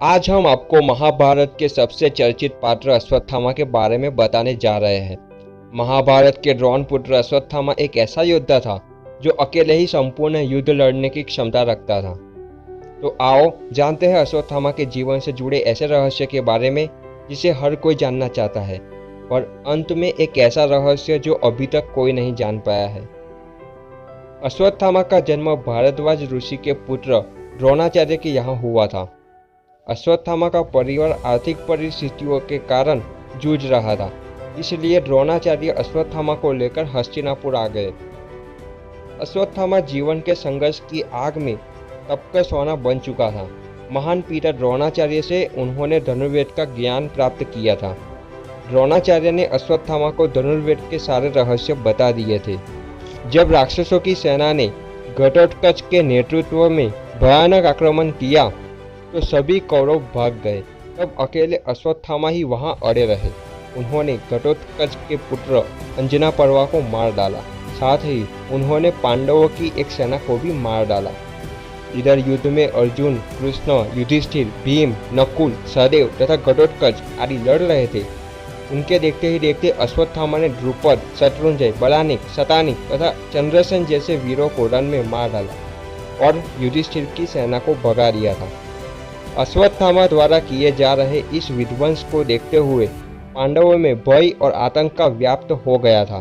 आज हम आपको महाभारत के सबसे चर्चित पात्र अश्वत्थामा के बारे में बताने जा रहे हैं। महाभारत के द्रोण पुत्र अश्वत्थामा एक ऐसा योद्धा था जो अकेले ही संपूर्ण युद्ध लड़ने की क्षमता रखता था। तो आओ जानते हैं अश्वत्थामा के जीवन से जुड़े ऐसे रहस्य के बारे में जिसे हर कोई जानना चाहता है, और अंत में एक ऐसा रहस्य जो अभी तक कोई नहीं जान पाया है। अश्वत्थामा का जन्म भारद्वाज ऋषि के पुत्र द्रोणाचार्य के यहाँ हुआ था। अश्वत्थामा का परिवार आर्थिक परिस्थितियों के कारण जूझ रहा था, इसलिए द्रोणाचार्य अश्वत्थामा को लेकर हस्तिनापुर आ गए। अश्वत्थामा जीवन के संघर्ष की आग में तपकर सोना बन चुका था। महान पिता द्रोणाचार्य से उन्होंने धनुर्वेद का ज्ञान प्राप्त किया था। द्रोणाचार्य ने अश्वत्थामा को धनुर्वेद के सारे रहस्य बता दिए थे। जब राक्षसों की सेना ने घटोत्कच के नेतृत्व में भयानक आक्रमण किया तो सभी कौरव भाग गए। तब अकेले अश्वत्थामा ही वहां अड़े रहे। उन्होंने घटोत्कच के पुत्र अंजनापर्वा को मार डाला, साथ ही उन्होंने पांडवों की एक सेना को भी मार डाला। इधर युद्ध में अर्जुन, कृष्ण, युधिष्ठिर, भीम, नकुल, सहदेव तथा घटोत्कच आदि लड़ रहे थे। उनके देखते ही देखते अश्वत्थामा ने द्रुपद, शत्रुंजय, बलानिक, शतानिक तथा चंद्रसेन जैसे वीरों को रण में मार डाला और युधिष्ठिर की सेना को भगा दिया था। अश्वत्थामा द्वारा किए जा रहे इस विध्वंस को देखते हुए पांडवों में भय और आतंक का व्याप्त हो गया था।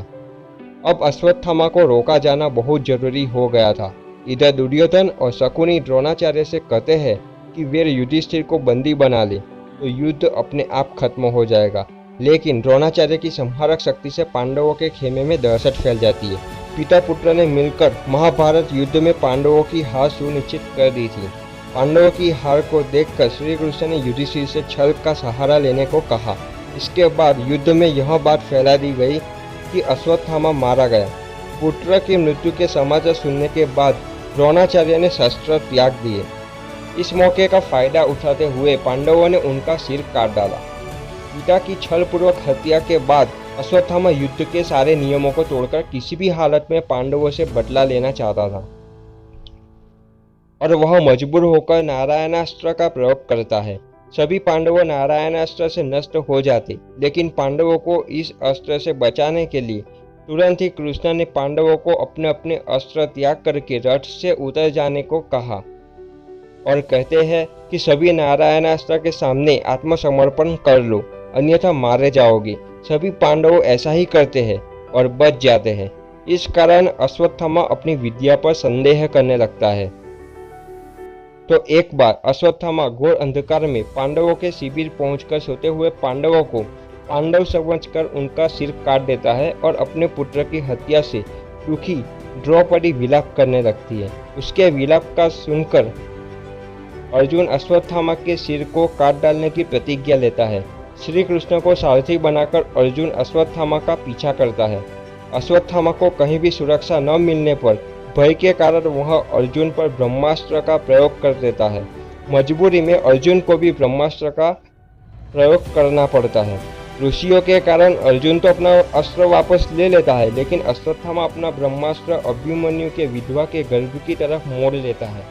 अब अश्वत्थामा को रोका जाना बहुत जरूरी हो गया था। इधर दुर्योधन और शकुनी द्रोणाचार्य से कहते हैं कि वे युधिष्ठिर को बंदी बना ले तो युद्ध अपने आप खत्म हो जाएगा, लेकिन द्रोणाचार्य की संहारक शक्ति से पांडवों के खेमे में दहशत फैल जाती है। पिता पुत्र ने मिलकर महाभारत युद्ध में पांडवों की हार सुनिश्चित कर दी थी। पांडवों की हार को देखकर श्री कृष्ण ने युधिष्ठिर से छल का सहारा लेने को कहा। इसके बाद युद्ध में यह बात फैला दी गई कि अश्वत्थामा मारा गया। पुत्र की मृत्यु के समाचार सुनने के बाद द्रोणाचार्य ने शस्त्र त्याग दिए। इस मौके का फायदा उठाते हुए पांडवों ने उनका सिर काट डाला। पिता की छलपूर्वक हत्या के बाद अश्वत्थामा युद्ध के सारे नियमों को तोड़कर किसी भी हालत में पांडवों से बदला लेना चाहता था और वह मजबूर होकर नारायणास्त्र का प्रयोग करता है। सभी पांडवों नारायणास्त्र से नष्ट हो जाते, लेकिन पांडवों को इस अस्त्र से बचाने के लिए तुरंत ही कृष्ण ने पांडवों को अपने अपने अस्त्र त्याग करके रथ से उतर जाने को कहा और कहते हैं कि सभी नारायणास्त्र के सामने आत्मसमर्पण कर लो, अन्यथा मारे जाओगे। सभी पांडव ऐसा ही करते हैं और बच जाते हैं। इस कारण अश्वत्थामा अपनी विद्या पर संदेह करने लगता है। तो एक बार अश्वत्थामा घोर अंधकार में पांडवों के शिविर पहुंचकर सोते हुए पांडवों को पांडव समझकर उनका सिर काट देता है और अपने पुत्र की हत्या से दुखी द्रौपदी विलाप करने लगती है। उसके विलाप का सुनकर अर्जुन अश्वत्थामा के सिर को काट डालने की प्रतिज्ञा लेता है। श्री कृष्ण को सारथी बनाकर अर्जुन अश्वत्थामा का पीछा करता है। अश्वत्थामा को कहीं भी सुरक्षा न मिलने पर भय के कारण वह अर्जुन पर ब्रह्मास्त्र का प्रयोग कर देता है। मजबूरी में अर्जुन को भी ब्रह्मास्त्र का प्रयोग करना पड़ता है। ऋषियों के कारण अर्जुन तो अपना अस्त्र वापस ले लेता है, लेकिन अश्वत्थामा अपना ब्रह्मास्त्र अभिमन्यु के विधवा के गर्भ की तरफ मोड़ लेता है।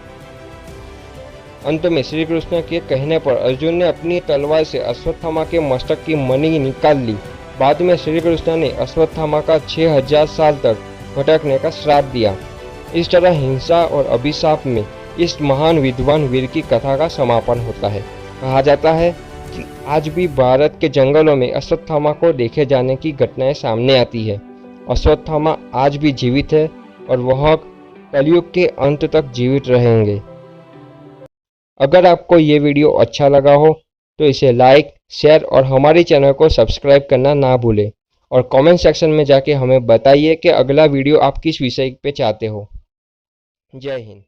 अंत में श्री कृष्ण के कहने पर अर्जुन ने अपनी तलवार से अश्वत्थामा के मस्तक की मणि निकाल ली। बाद में श्री कृष्ण ने अश्वत्थामा का 6000 साल तक भटकने का श्राप दिया। इस तरह हिंसा और अभिशाप में इस महान विद्वान वीर की कथा का समापन होता है। कहा जाता है कि आज भी भारत के जंगलों में अश्वत्थामा को देखे जाने की घटनाएं सामने आती है। अश्वत्थामा आज भी जीवित है और वह कलयुग के अंत तक जीवित रहेंगे। अगर आपको ये वीडियो अच्छा लगा हो तो इसे लाइक, शेयर और हमारे चैनल को सब्सक्राइब करना ना भूलें, और कमेंट सेक्शन में जाके हमें बताइए कि अगला वीडियो आप किस विषय पे चाहते हो। जय हिंद।